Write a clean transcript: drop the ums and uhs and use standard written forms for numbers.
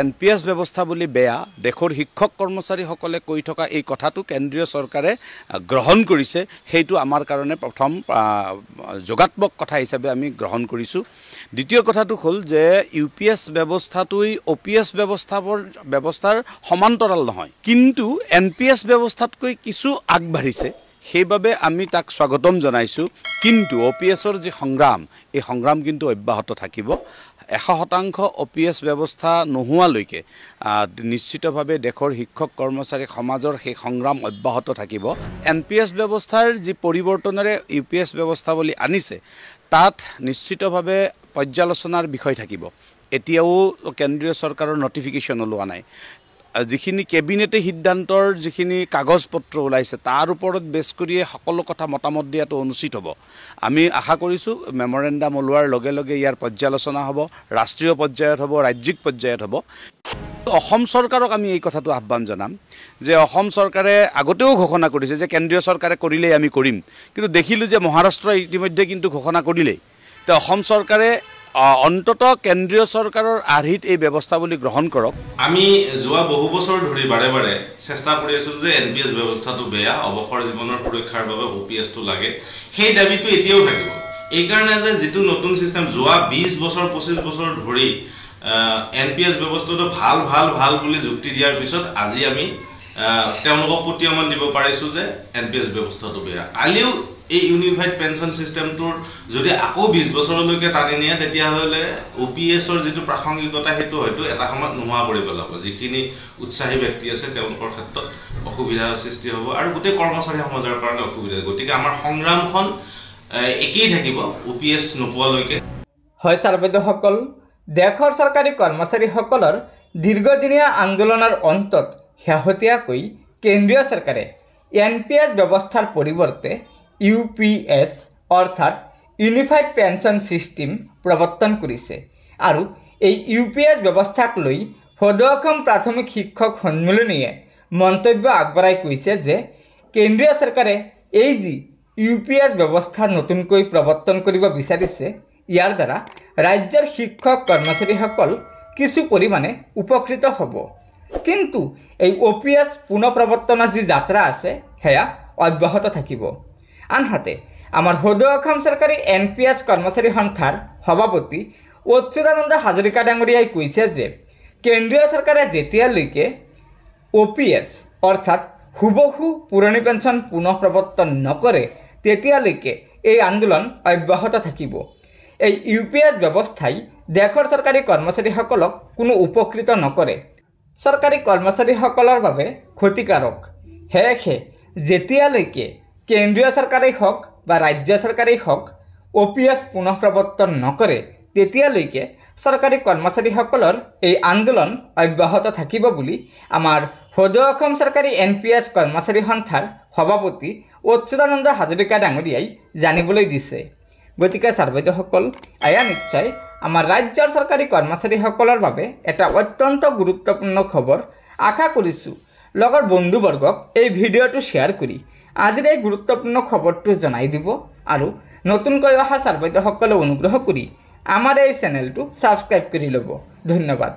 NPS ব্যৱস্থা বুলি বেয়া দেশৰ শিক্ষক কৰ্মচাৰীসকলে কৈ থকা এই কথাটো কেন্দ্ৰীয় চৰকাৰে গ্ৰহণ কৰিছে সেইটো আমাৰ কাৰণে প্ৰথম যোগাত্মক কথা হিচাপে আমি গ্ৰহণ কৰিছোঁ দ্বিতীয় কথাটো হ'ল যে UPS ব্যৱস্থাটোই OPS ব্যৱস্থাৰ সমান্তৰাল নহয় কিন্তু NPS ব্যৱস্থাতকৈ কিছু আগবাঢ়িছে সেইবাবে আমি তাক স্বাগতম জনাইছোঁ কিন্তু OPSৰ যি সংগ্ৰাম এই সংগ্ৰাম কিন্তু অব্যাহত থাকিব 100% OPS ব্যৱস্থা নোহোৱালৈকে নিশ্চিতভাৱে দেশৰ শিক্ষক কৰ্মচাৰী সমাজৰ সেই সংগ্ৰাম অব্যাহত থাকিব NPS ব্যৱস্থাৰ যি পৰিৱৰ্তনেৰে UPS ব্যৱস্থা বুলি আনিছে তাত নিশ্চিতভাৱে পৰ্যালোচনাৰ বিষয় থাকিব এতিয়াও কেন্দ্ৰীয় চৰকাৰৰ নটিফিকেশন ওলোৱা নাই যিখিনি কেবিনেটে সিদ্ধান্তৰ যিখিনি কাগজ পত্ৰ ওলাইছে তাৰ ওপৰত বেছ কৰি সকলো কথা মতামত দিয়াটো অনুচিত হ'ব আমি আশা কৰিছো মেমৰেন্ডাম ওলোৱাৰ লগে লগে ইয়াৰ পৰ্যালোচনা হ'ব ৰাষ্ট্ৰীয় পৰ্যায়ত হ'ব ৰাজ্যিক পৰ্যায়ত হ'ব অসম চৰকাৰক আমি এই কথাটো আহ্বান জনাম যে অসম চৰকাৰে আগতেও ঘোষণা কৰিছে যে কেন্দ্ৰীয় চৰকাৰে কৰিলে আমি কৰিম কিন্তু দেখিলো যে মহাৰাষ্ট্ৰ ইতিমধ্যে কিন্তু ঘোষণা কৰিলে তে অসম চৰকাৰে অন্তত কেন্দ্ৰীয় চৰকাৰৰ আৰ্হিত এই ব্যৱস্থাৱলী গ্ৰহণ কৰক আমি যোৱা বহু বছৰ ধৰি বাৰে বাৰে চেষ্টা কৰি আছো যে NPS ব্যৱস্থাটো বেয়া অৱসৰ জীৱনৰ সুৰক্ষাৰ বাবে OPS টো লাগে সেই দাবীটো এতিয়াও থাকিব এই কাৰণে যে যেটো নতুন সিস্টেম যোৱা 20 বছৰ 25 বছৰ ধৰি NPS ব্যৱস্থাটো ভাল বুলি যুক্তি দিয়াৰ পিছত আজি আমি তেওঁলোকক প্ৰত্যামান দিব পাৰিছো যে NPS ব্যৱস্থাটো বেয়া কালিও এই ইউনিফাইড পেনশন সিস্টেমটোৰ যদি আকৌ 20 বছৰলৈকে টানি নিয়ে তেতিয়া হলে OPSৰ যেটো প্ৰাসংগিকতা হেতু হয়তো এটা সময়ত নোহোৱা কৰি পেলাব যিখিনি উৎসাহী ব্যক্তি আছে তেওঁলোকৰ ক্ষেত্ৰত অসুবিধাৰ সৃষ্টি হ'ব আৰু গোটেই কৰ্মচাৰী সমাজৰ কাৰণে অসুবিধা গতিকে আমাৰ সংগ্ৰামখন একেই থাকিব OPS নোপোৱালৈকে হয় ছাৰবেদসকল দেশৰ চৰকাৰী কৰ্মচাৰীসকলৰ দীৰ্ঘদিনীয়া আন্দোলনৰ অন্তত শেহতীয়াকৈ কেন্দ্ৰীয় চৰকাৰে NPS ব্যৱস্থাৰ পৰিৱৰ্তে UPS অৰ্থাৎ ইউনিফাইড পেনশন সিস্টেম প্ৰৱৰ্তন কৰিছে আৰু এই UPS ব্যৱস্থাক লৈ সদৌ অসম প্ৰাথমিক শিক্ষক সন্মিলনীয়ে মন্তব্য আগবঢ়াই কৈছে যে কেন্দ্ৰীয় চৰকাৰে এই যি UPS ব্যৱস্থা নতুনকৈ প্ৰৱৰ্তন কৰিব বিচাৰিছে ইয়াৰ দ্বাৰা ৰাজ্যৰ শিক্ষক কৰ্মচাৰীসকল কিছু পৰিমাণে উপকৃত হ'ব কিন্তু এই OPS পুনঃপ্ৰৱৰ্তনৰ যি যাত্ৰা আছে হেয়া অব্যাহত থাকিব আনহাতে আমাৰ সদৌ অসম চৰকাৰী NPS কৰ্মচাৰী সন্থাৰ সভাপতি অচ্যুতানন্দ হাজৰিকা ডাঙৰীয়াই কৈছে যে কেন্দ্ৰীয় চৰকাৰে যেতিয়ালৈকে OPS অৰ্থাৎ হুবহু পুৰণি পেঞ্চন পুনঃপ্ৰৱৰ্তন নকৰে তেতিয়ালৈকে এই আন্দোলন অব্যাহত থাকিব এই UPS ব্যৱস্থাই দেশৰ চৰকাৰী কৰ্মচাৰীসকলক কোনো উপকৃত নকৰে চৰকাৰী কৰ্মচাৰীসকলৰ বাবে ক্ষতিকাৰক হেহে যেতিয়ালৈকে কেন্দ্ৰীয় চৰকাৰেই হওক বা ৰাজ্য চৰকাৰেই হওক OPS পুনঃপ্ৰৱৰ্তন নকৰে তেতিয়ালৈকে চৰকাৰী কৰ্মচাৰীসকলৰ এই আন্দোলন অব্যাহত থাকিব বুলি আমাৰ সদৌ অসম চৰকাৰী NPS কৰ্মচাৰী সন্থাৰ সভাপতি অচ্যুতানন্দ হাজৰিকা ডাঙৰীয়াই জানিবলৈ দিছে গতিকে ছাৰবেদসকল এয়া নিশ্চয় আমাৰ ৰাজ্যৰ চৰকাৰী কৰ্মচাৰীসকলৰ বাবে এটা অত্যন্ত গুৰুত্বপূৰ্ণ খবৰ আশা কৰিছোঁ লগৰ বন্ধুবৰ্গক এই ভিডিঅ'টো শ্বেয়াৰ কৰি আজিৰ এই গুৰুত্বপূৰ্ণ খবৰটো জনাই দিব আৰু নতুনকৈ অহা ছাৰবেদসকলে অনুগ্ৰহ কৰি আমাৰ এই চেনেলটো ছাবস্ক্ৰাইব কৰি ল'ব ধন্যবাদ